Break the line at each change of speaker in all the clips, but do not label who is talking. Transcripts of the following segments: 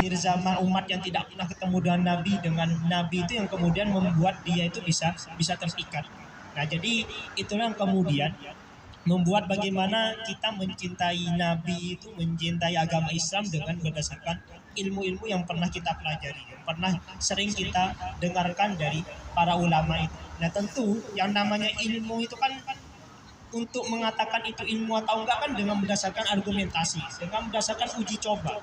akhir zaman, umat yang tidak pernah ketemu dengan Nabi itu yang kemudian membuat dia itu bisa terikat. Nah, jadi itulah yang kemudian membuat bagaimana kita mencintai Nabi itu, mencintai agama Islam dengan berdasarkan ilmu-ilmu yang pernah kita pelajari, yang pernah sering kita dengarkan dari para ulama itu. Nah, tentu yang namanya ilmu itu kan untuk mengatakan itu ilmu atau enggak kan dengan berdasarkan argumentasi, dengan berdasarkan uji coba.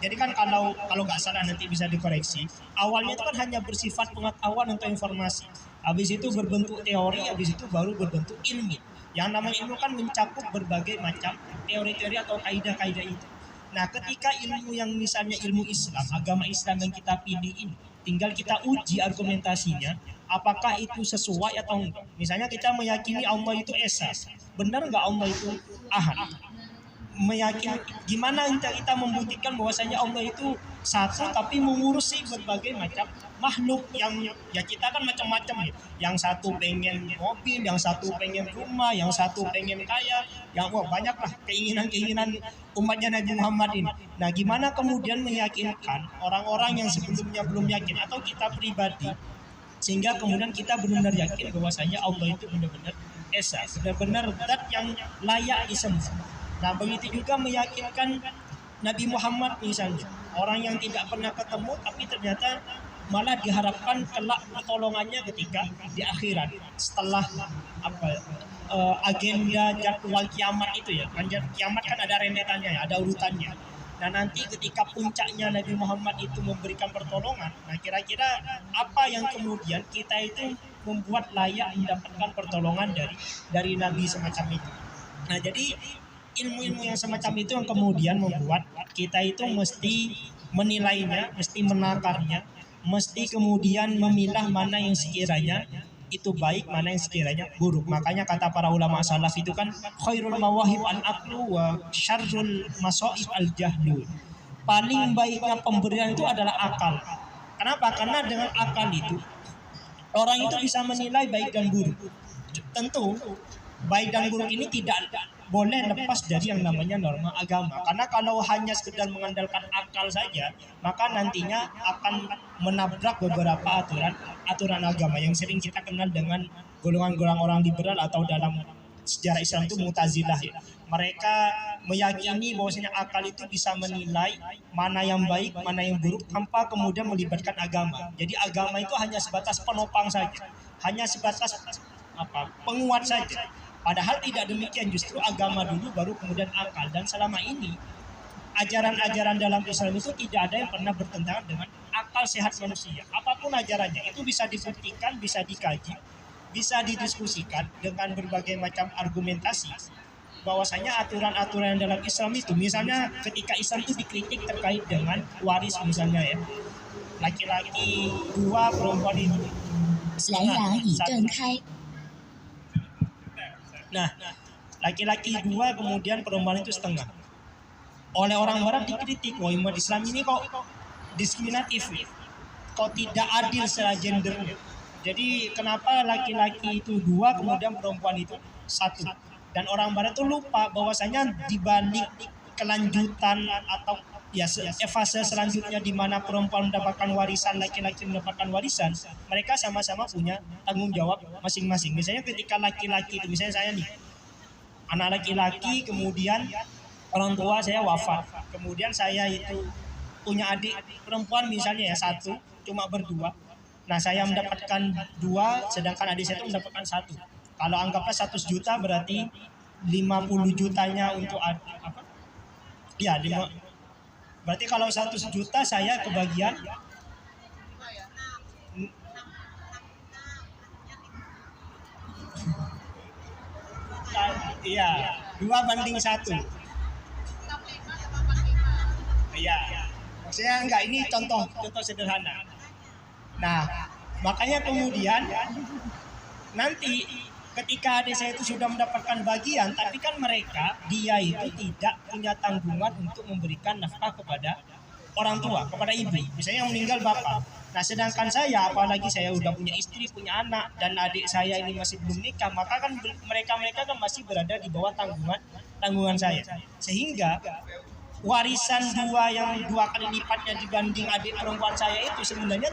Jadi kan kalau nggak salah nanti bisa dikoreksi. Awalnya itu kan hanya bersifat pengetahuan atau informasi. Habis itu berbentuk teori, habis itu baru berbentuk ilmu. Yang namanya ilmu kan mencakup berbagai macam teori-teori atau kaidah-kaidah itu. Nah, ketika ilmu yang misalnya ilmu Islam, agama Islam yang kita pilih ini, tinggal kita uji argumentasinya, apakah itu sesuai atau enggak. Misalnya kita meyakini Allah itu esa, benar enggak Allah itu ahad? Meyakini gimana kita membuktikan bahwasanya Allah itu satu tapi mengurusi berbagai macam makhluk yang ya kita kan macam-macam ya. Yang satu pengen mobil, yang satu pengen rumah, yang satu pengen kaya, yang banyak lah keinginan-keinginan umatnya Nabi Muhammad ini. Nah, gimana kemudian meyakinkan orang-orang yang sebelumnya belum yakin atau kita pribadi sehingga kemudian kita benar-benar yakin bahwasanya Allah itu benar-benar esa, benar-benar zat yang layak disembah. Nah, begitu juga meyakinkan Nabi Muhammad misalnya, orang yang tidak pernah ketemu tapi ternyata malah diharapkan kelak pertolongannya ketika di akhirat setelah agenda jadwal kiamat itu ya. Kiamat kan ada rentetannya ya, ada urutannya. Nah, nanti ketika puncaknya Nabi Muhammad itu memberikan pertolongan, nah kira-kira apa yang kemudian kita itu membuat layak mendapatkan pertolongan dari Nabi semacam itu. Nah, jadi ilmu-ilmu yang semacam itu yang kemudian membuat kita itu mesti menilainya, mesti menakarnya, mesti kemudian memilah mana yang sekiranya itu baik, mana yang sekiranya buruk. Makanya kata para ulama salaf itu kan khairul mawahib al-aqlu wa syarrul masaib al-jahlu. Paling baiknya pemberian itu adalah akal. Kenapa? Karena dengan akal itu orang itu bisa menilai baik dan buruk. Tentu baik dan buruk ini tidak boleh lepas dari yang namanya norma agama. Karena kalau hanya sekedar mengandalkan akal saja, maka nantinya akan menabrak beberapa aturan agama yang sering kita kenal dengan golongan-golongan orang liberal atau dalam sejarah Islam itu Mu'tazilah ya. Mereka meyakini bahwasanya akal itu bisa menilai mana yang baik, mana yang buruk tanpa kemudian melibatkan agama. Jadi agama itu hanya sebatas penopang saja, hanya sebatas penguat saja. Padahal tidak demikian, justru agama dulu baru kemudian akal. Dan selama ini ajaran-ajaran dalam Islam itu tidak ada yang pernah bertentangan dengan akal sehat manusia. Apapun ajarannya itu bisa dibuktikan, bisa dikaji, bisa didiskusikan dengan berbagai macam argumentasi. Bahwasanya aturan-aturan dalam Islam itu, misalnya ketika Islam itu dikritik terkait dengan waris misalnya ya, laki-laki 2, perempuan itu nah, laki-laki 2 kemudian perempuan itu setengah. Oleh orang barat dikritik, wah umat Islam ini kok diskriminatif, kok tidak adil secara gendernya. Jadi kenapa laki-laki itu 2 kemudian perempuan itu 1? Dan orang barat itu lupa bahwasanya di balik kelanjutan atau ya fase selanjutnya di mana perempuan mendapatkan warisan, laki-laki mendapatkan warisan, mereka sama-sama punya tanggung jawab masing-masing. Misalnya ketika laki-laki itu, misalnya saya nih, anak laki-laki, kemudian orang tua saya wafat, kemudian saya itu punya adik perempuan misalnya ya 1, cuma berdua. Nah, saya mendapatkan 2, sedangkan adik saya itu mendapatkan 1. Kalau anggaplah 100 juta berarti 50 jutanya untuk apa? Ya, berarti kalau 100 juta saya kebagian iya 2:1. Iya, maksudnya enggak, ini contoh sederhana. Nah, makanya kemudian nanti ketika adik saya itu sudah mendapatkan bagian, tapi kan dia itu tidak punya tanggungan untuk memberikan nafkah kepada orang tua, kepada ibu, misalnya yang meninggal bapak. Nah, sedangkan saya, apalagi saya udah punya istri, punya anak, dan adik saya ini masih belum nikah, maka kan mereka kan masih berada di bawah tanggungan saya. Sehingga warisan dua yang 2 kali lipatnya dibanding adik perempuan saya itu sebenarnya